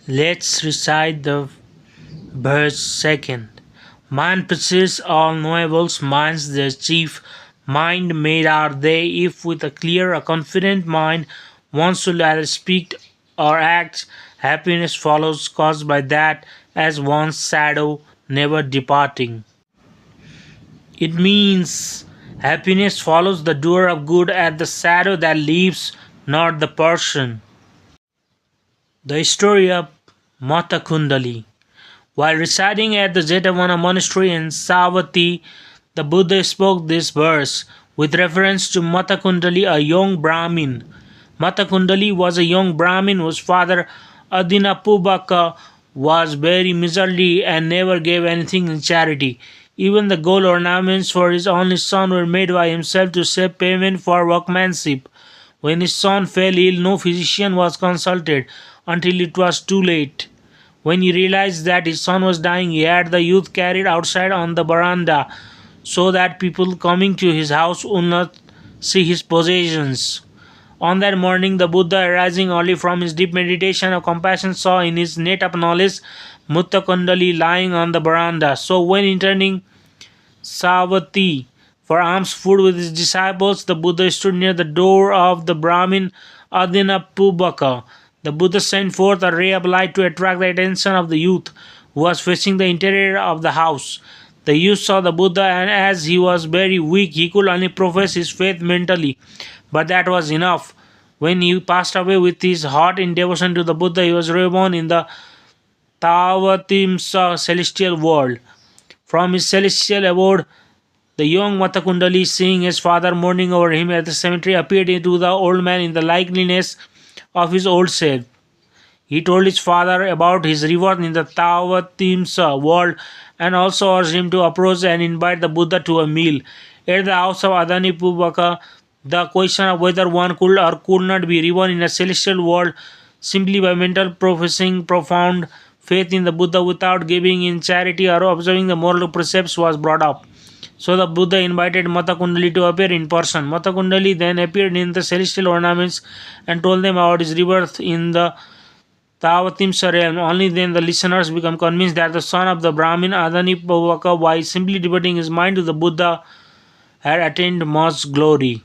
Let's recite the verse second. Mind precedes all knowable minds, their chief mind made are they. If with a clear, a confident mind one should either speak or act, happiness follows caused by that as one's shadow never departing. It means happiness follows the doer of good as the shadow that leaves not the person. The story of Mattakundali. While residing at the Jetavana monastery in Savatthi, the Buddha spoke this verse with reference to Mattakundali, a young Brahmin. Mattakundali was a young Brahmin whose father Adinnapubbaka was very miserly and never gave anything in charity. Even the gold ornaments for his only son were made by himself to save payment for workmanship. When his son fell ill, no physician was consulted until it was too late. When he realized that his son was dying, he had the youth carried outside on the veranda so that people coming to his house would not see his possessions. On that morning, the Buddha, arising early from his deep meditation of compassion, saw in his net of knowledge Mattakundali lying on the veranda. So, when entering Savatthi for alms food with his disciples, the Buddha stood near the door of the Brahmin Adinnapubbaka. The Buddha sent forth a ray of light to attract the attention of the youth, who was facing the interior of the house. The youth saw the Buddha, and as he was very weak, he could only profess his faith mentally, but that was enough. When he passed away with his heart in devotion to the Buddha, he was reborn in the Tavatimsa celestial world. From his celestial abode, the young Mattakundali, seeing his father mourning over him at the cemetery, appeared to the old man in the likeness of his old self. He told his father about his rebirth in the Tavatimsa world and also urged him to approach and invite the Buddha to a meal. At the house of Adinnapubbaka, the question of whether one could or could not be reborn in a celestial world simply by mental professing profound faith in the Buddha without giving in charity or observing the moral precepts was brought up. So the Buddha invited Mattakundali to appear in person. Mattakundali then appeared in the celestial ornaments and told them about his rebirth in the Tavatimsa realm. Only then the listeners become convinced that the son of the Brahmin Adinnapubbaka, by simply devoting his mind to the Buddha, had attained much glory.